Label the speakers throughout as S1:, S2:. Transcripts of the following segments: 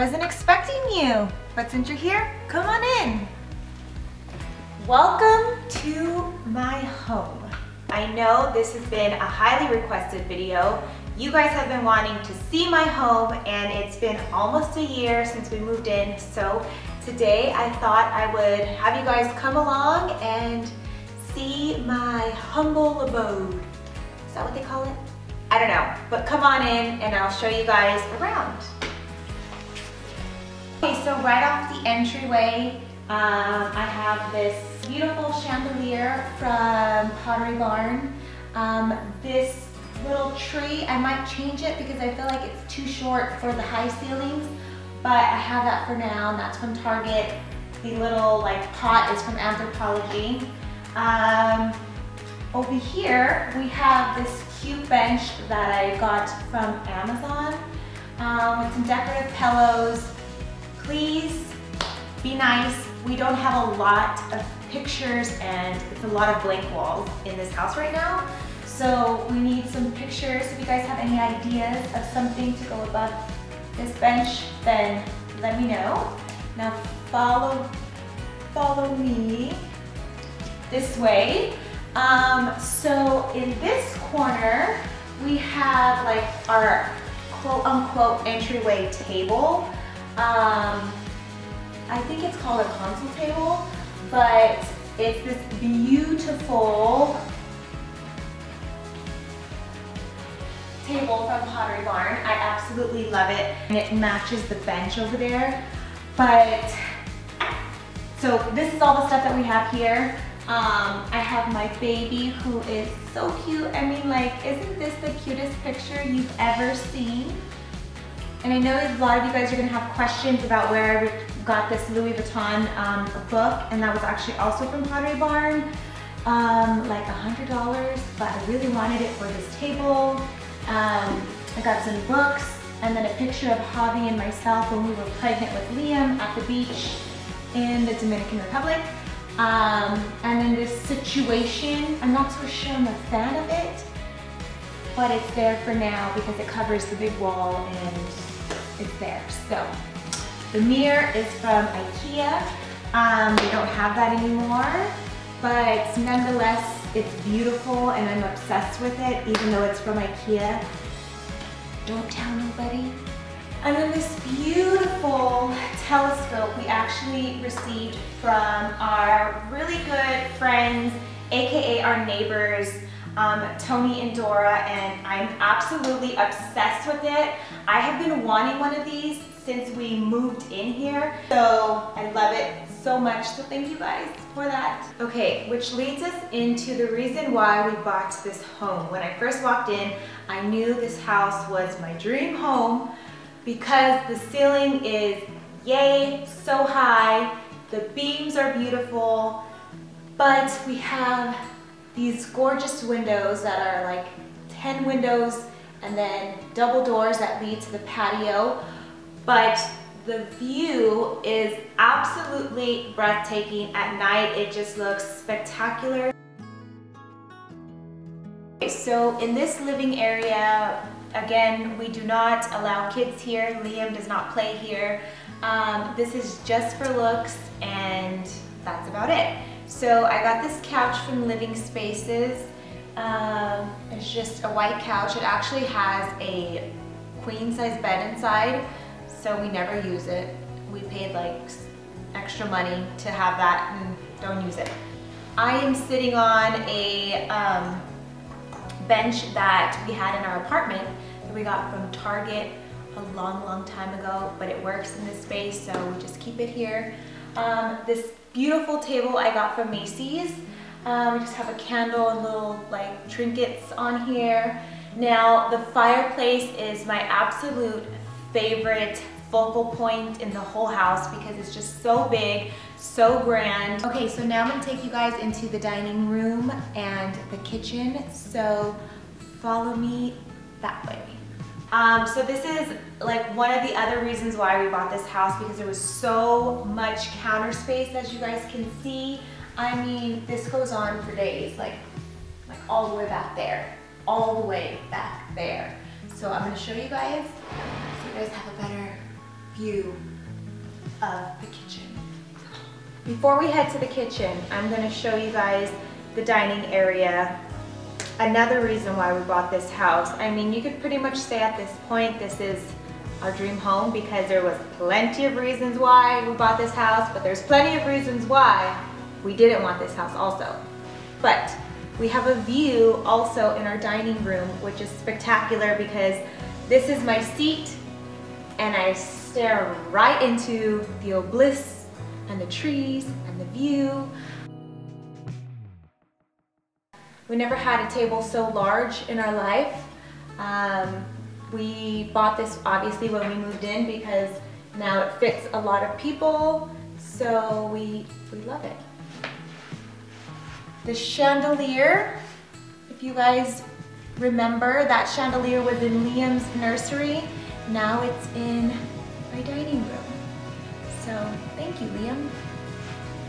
S1: Wasn't expecting you, but since you're here, come on in. Welcome to my home. I know this has been a highly requested video. You guys have been wanting to see my home, and it's been almost a year since we moved in, so today I thought I would have you guys come along and see my humble abode. Is that what they call it? I don't know, but come on in and I'll show you guys around. Okay, so right off the entryway, I have this beautiful chandelier from Pottery Barn. This little tree, I might change it because I feel like it's too short for the high ceilings, but I have that for now, and that's from Target. The little pot is from Anthropology. Over here, we have this cute bench that I got from Amazon with some decorative pillows. Please be nice. We don't have a lot of pictures and it's a lot of blank walls in this house right now. So we need some pictures. If you guys have any ideas of something to go above this bench, then let me know. Now follow me this way. So in this corner, we have our quote-unquote entryway table. I think it's called a console table, but it's this beautiful table from Pottery Barn. I absolutely love it, and it matches the bench over there. But, so this is all the stuff that we have here. I have my baby who is so cute. I mean, isn't this the cutest picture you've ever seen? And I know a lot of you guys are gonna have questions about where I got this Louis Vuitton book, and that was actually also from Pottery Barn, like $100, but I really wanted it for this table. I got some books, and then a picture of Javi and myself when we were pregnant with Liam at the beach in the Dominican Republic. And then this situation, I'm not so sure I'm a fan of it, but it's there for now because it covers the big wall and it's there. So the mirror is from IKEA. They don't have that anymore, but nonetheless, it's beautiful and I'm obsessed with it, even though it's from IKEA. Don't tell nobody. And then this beautiful telescope we actually received from our really good friends, AKA our neighbors, Tony and Dora, and I'm absolutely obsessed with it. I have been wanting one of these since we moved in here, so I love it so much, so thank you guys for that. Okay, which leads us into the reason why we bought this home. When I first walked in, I knew this house was my dream home because the ceiling is yay, so high, the beams are beautiful, but we have these gorgeous windows that are 10 windows and then double doors that lead to the patio. But the view is absolutely breathtaking at night. It just looks spectacular. Okay, so in this living area, again, we do not allow kids here. Liam does not play here. This is just for looks, and that's about it. So I got this couch from Living Spaces. It's just a white couch. It actually has a queen size bed inside, so we never use it. We paid extra money to have that and don't use it. I am sitting on a bench that we had in our apartment that we got from Target a long time ago, but it works in this space, so we just keep it here. This beautiful table I got from Macy's. We just have a candle and little trinkets on here. Now the fireplace is my absolute favorite focal point in the whole house because it's just so big, so grand. Okay, so now I'm gonna take you guys into the dining room and the kitchen, so follow me that way. So this is one of the other reasons why we bought this house, because there was so much counter space, as you guys can see. I mean, this goes on for days, all the way back there, all the way back there. So I'm gonna show you guys so you guys have a better view of the kitchen. Before we head to the kitchen, I'm going to show you guys the dining area. Another reason why we bought this house. I mean, you could pretty much say at this point this is our dream home because there was plenty of reasons why we bought this house, but there's plenty of reasons why we didn't want this house also. But we have a view also in our dining room, which is spectacular because this is my seat and I stare right into the obelisk and the trees and the view. We never had a table so large in our life. We bought this obviously when we moved in because now it fits a lot of people, so we love it. The chandelier, if you guys remember, that chandelier was in Liam's nursery. Now it's in my dining room. So thank you, Liam.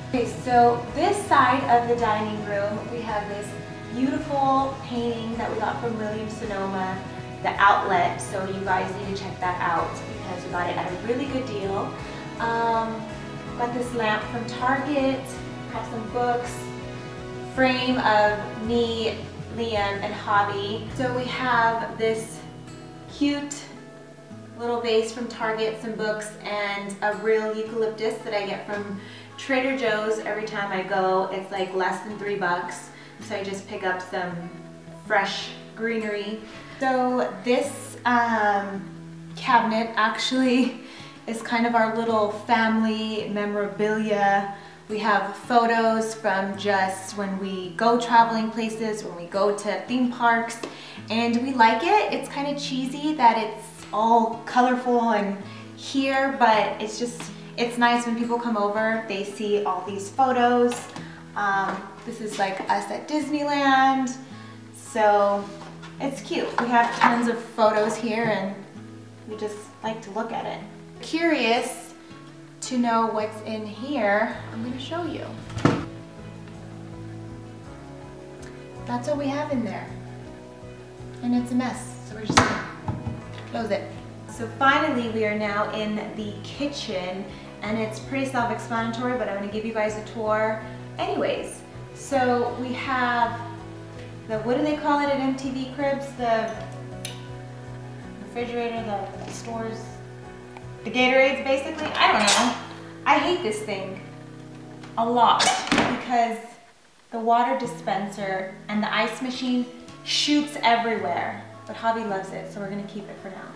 S1: Okay, so this side of the dining room, we have this beautiful painting that we got from Williams-Sonoma, the outlet, so you guys need to check that out because we got it at a really good deal. Got this lamp from Target, have some books, frame of me, Liam, and Hobby. So we have this cute little vase from Target, some books, and a real eucalyptus that I get from Trader Joe's every time I go. It's like less than $3. So I just pick up some fresh greenery. So this cabinet actually is kind of our little family memorabilia. We have photos from just when we go traveling places, when we go to theme parks, and we like it. It's kind of cheesy that it's all colorful and here, but it's nice when people come over, they see all these photos. This is like us at Disneyland, so it's cute. We have tons of photos here and we just like to look at it. Curious to know what's in here, I'm going to show you. That's what we have in there. And it's a mess, so we're just going to close it. So finally we are now in the kitchen and it's pretty self-explanatory, but I'm going to give you guys a tour anyways. So we have the, what do they call it at MTV Cribs? The refrigerator, the stores, the Gatorades basically? I don't know. I hate this thing a lot because the water dispenser and the ice machine shoots everywhere. But Hobby loves it, so we're gonna keep it for now.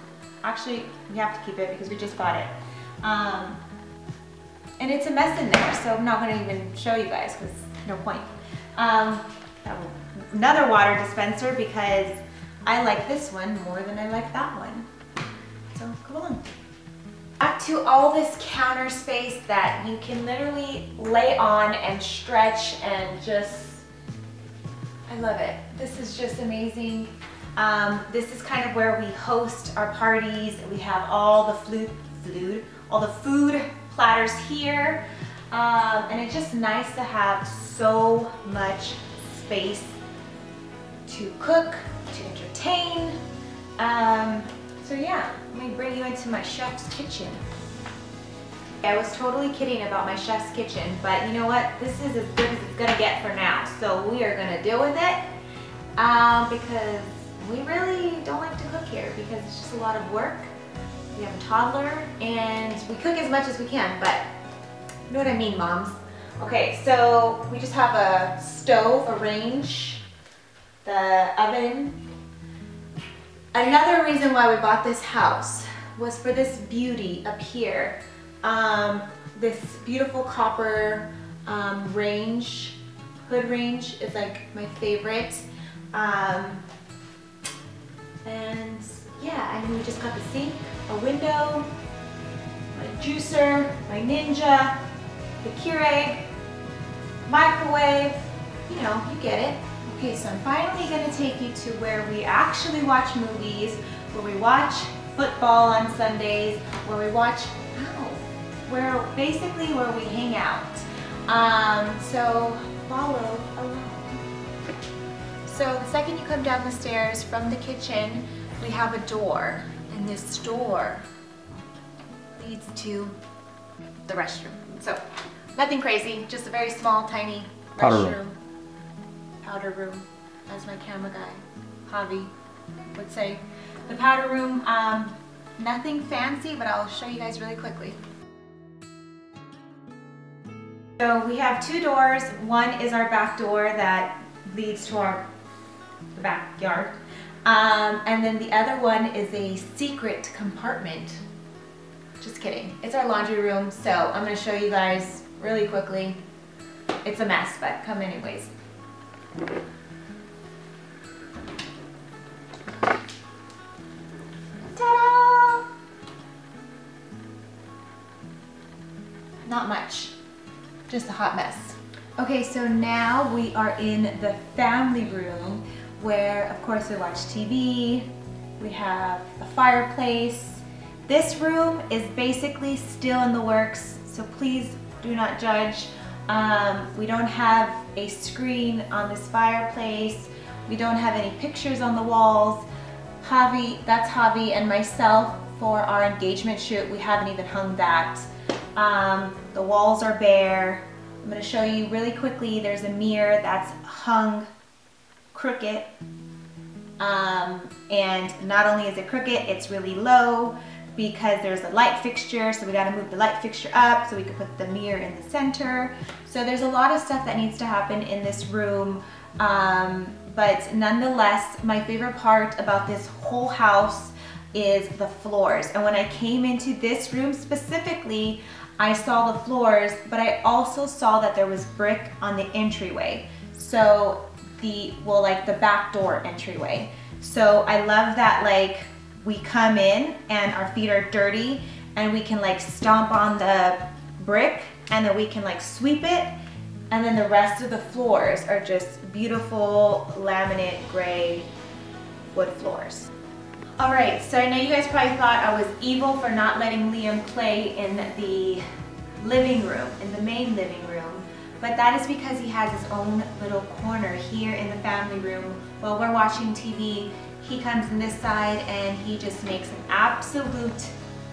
S1: Actually, we have to keep it because we just got it. And it's a mess in there, so I'm not gonna even show you guys because no point. Another water dispenser because I like this one more than I like that one. So come along. Back to all this counter space that you can literally lay on and stretch and just, I love it. This is just amazing. This is kind of where we host our parties. We have all the food platters here. And it's just nice to have so much space to cook, to entertain. So yeah, let me bring you into my chef's kitchen. I was totally kidding about my chef's kitchen, but you know what? This is as good as it's gonna get for now. So we are gonna deal with it because we really don't like to cook here because it's just a lot of work. We have a toddler and we cook as much as we can, but you know what I mean, moms? Okay, so we just have a stove, a range, the oven. Another reason why we bought this house was for this beauty up here. This beautiful copper range, hood range is like my favorite. And yeah, and then we just got the sink, a window, my juicer, my Ninja, the Keurig, microwave, you know, you get it. Okay, so I'm finally gonna take you to where we actually watch movies, where we watch football on Sundays, where we watch, basically where we hang out. So follow along. So the second you come down the stairs from the kitchen, we have a door, and this door, leads to the restroom. So nothing crazy, just a very small, tiny restroom. Powder room, as my camera guy, Javi, would say. The powder room, nothing fancy, but I'll show you guys really quickly. So we have two doors. One is our back door that leads to our backyard. And then the other one is a secret compartment. Just kidding. It's our laundry room, so I'm going to show you guys really quickly. It's a mess, but come anyways. Ta-da! Not much. Just a hot mess. Okay, so now we are in the family room where, of course, we watch TV. We have a fireplace. This room is basically still in the works, so please do not judge. We don't have a screen on this fireplace. We don't have any pictures on the walls. Javi, that's Javi and myself for our engagement shoot. We haven't even hung that. The walls are bare. I'm going to show you really quickly. There's a mirror that's hung crooked. And not only is it crooked, it's really low because there's a light fixture, so we got to move the light fixture up so we can put the mirror in the center. So there's a lot of stuff that needs to happen in this room, but nonetheless, my favorite part about this whole house is the floors. And when I came into this room specifically, I saw the floors, but I also saw that there was brick on the entryway. So like the back door entryway. So I love that, like, we come in and our feet are dirty and we can like stomp on the brick and then we can like sweep it, and then the rest of the floors are just beautiful laminate gray wood floors. All right, so I know you guys probably thought I was evil for not letting Liam play in the living room, in the main living room, but that is because he has his own little corner here in the family room. While we're watching TV, he comes in this side and he just makes an absolute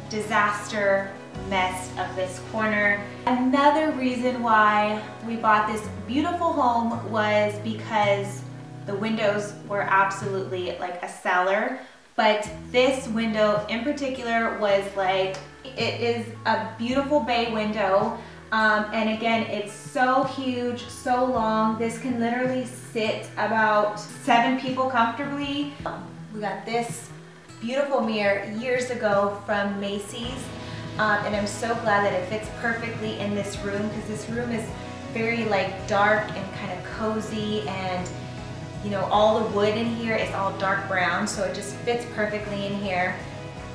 S1: disaster mess of this corner. Another reason why we bought this beautiful home was because the windows were absolutely like a seller, but this window in particular was like, it is a beautiful bay window. And again, it's so huge, so long. This can literally sit about 7 people comfortably. We got this beautiful mirror years ago from Macy's, and I'm so glad that it fits perfectly in this room because this room is very like dark and kind of cozy, and you know, all the wood in here is all dark brown, so it just fits perfectly in here.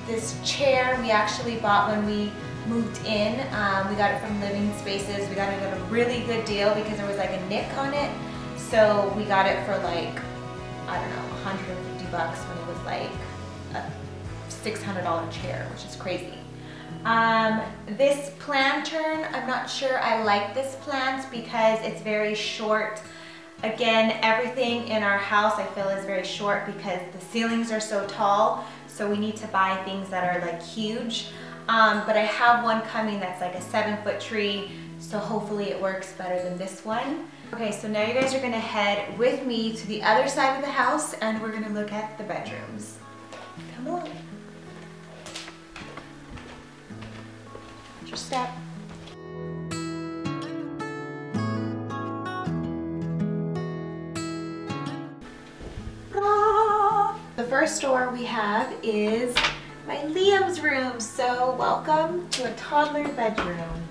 S1: This chair we actually bought when we moved in. We got it from Living Spaces. We got it at a really good deal because there was like a nick on it. So we got it for like, I don't know, 150 bucks when it was like a $600 chair, which is crazy. This plantern, I'm not sure I like this plant because it's very short. Again, everything in our house I feel is very short because the ceilings are so tall. So we need to buy things that are like huge. But I have one coming that's like a 7-foot tree, so hopefully it works better than this one. Okay, so now you guys are gonna head with me to the other side of the house and we're gonna look at the bedrooms. Come on. Watch your step. The first door we have is my Liam's room, so welcome to a toddler bedroom.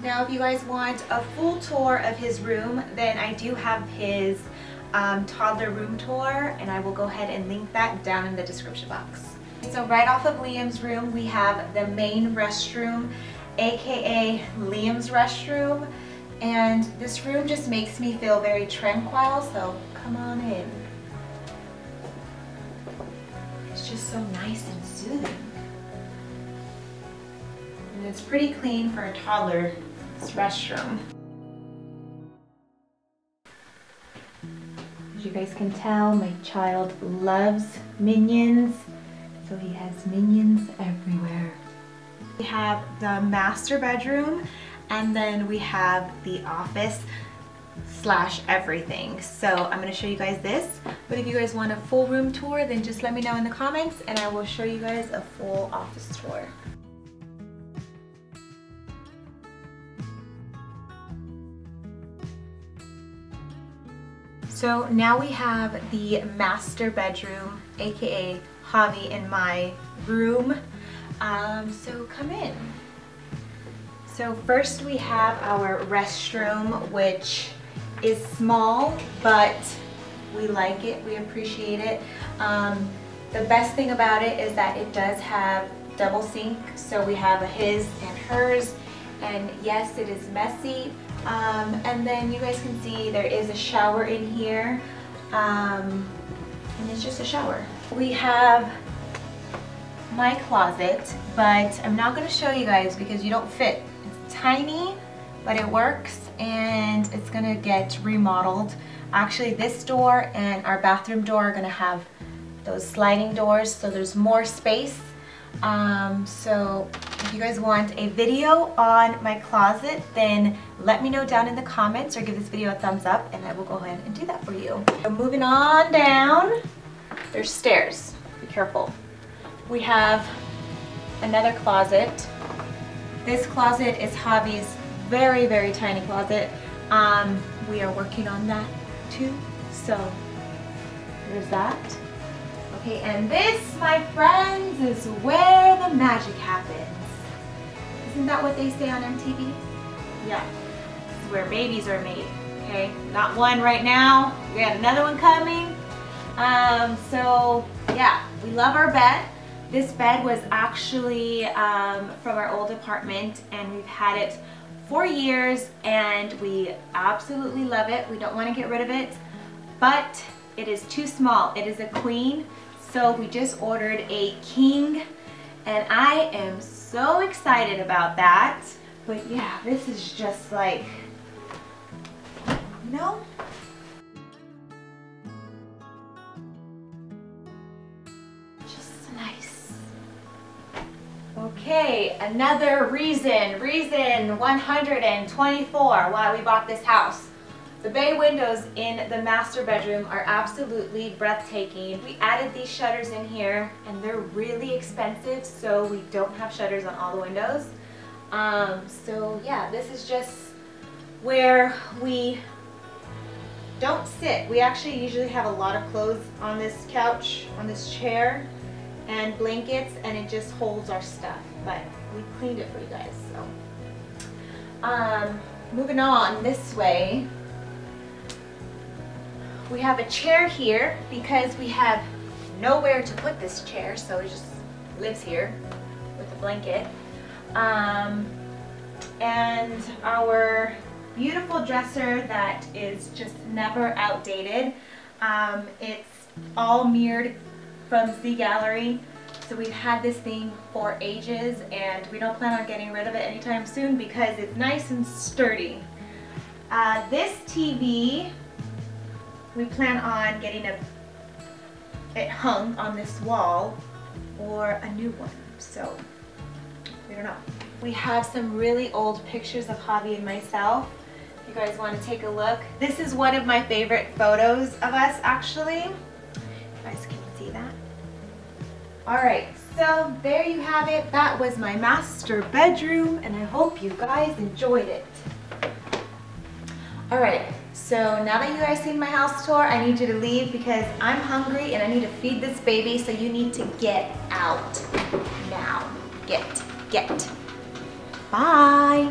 S1: Now if you guys want a full tour of his room, then I do have his toddler room tour, and I will go ahead and link that down in the description box. So right off of Liam's room, we have the main restroom, aka Liam's restroom. And this room just makes me feel very tranquil, so come on in. It's just so nice and soothing. And it's pretty clean for a toddler, this restroom. As you guys can tell, my child loves Minions, so he has Minions everywhere. We have the master bedroom, and then we have the office slash everything. So I'm going to show you guys this, but if you guys want a full room tour, then just let me know in the comments and I will show you guys a full office tour. So now we have the master bedroom, aka Javi and my room. So come in. So first we have our restroom, which is small, but we like it, we appreciate it. The best thing about it is that it does have double sink, so we have a his and hers, and yes, it is messy. And then you guys can see there is a shower in here, and it's just a shower. We have my closet, but I'm not going to show you guys because you don't fit. It's tiny, but it works, and it's gonna get remodeled. Actually, this door and our bathroom door are gonna have those sliding doors, so there's more space. So if you guys want a video on my closet, then let me know down in the comments or give this video a thumbs up and I will go ahead and do that for you. So moving on down, there's stairs, be careful. We have another closet. This closet is Javi's very, very tiny closet. We are working on that too, so there's that. Okay, and this, my friends, is where the magic happens. Isn't that what they say on MTV? Yeah, it's where babies are made, okay? Not one right now, we got another one coming. So yeah, we love our bed. This bed was actually from our old apartment, and we've had it for years and we absolutely love it. We don't want to get rid of it, but it is too small. It is a queen, so we just ordered a king, and I am so excited about that. But yeah, this is just like, you know, just nice. Okay, another reason 124 why we bought this house. The bay windows in the master bedroom are absolutely breathtaking. We added these shutters in here and they're really expensive, so we don't have shutters on all the windows. So yeah, this is just where we don't sit. We actually usually have a lot of clothes on this couch, on this chair, and blankets, and it just holds our stuff, but we cleaned it for you guys. So moving on this way, we have a chair here because we have nowhere to put this chair, so it just lives here with a blanket. And our beautiful dresser that is just never outdated. It's all mirrored from Z Gallery. So we've had this thing for ages and we don't plan on getting rid of it anytime soon because it's nice and sturdy. This TV, we plan on getting it hung on this wall or a new one. So we don't know. We have some really old pictures of Javi and myself. If you guys want to take a look. This is one of my favorite photos of us, actually. You guys can see that. Alright, so there you have it. That was my master bedroom, and I hope you guys enjoyed it. Alright, so now that you guys seen my house tour, I need you to leave because I'm hungry and I need to feed this baby, so you need to get out now. Get. Bye.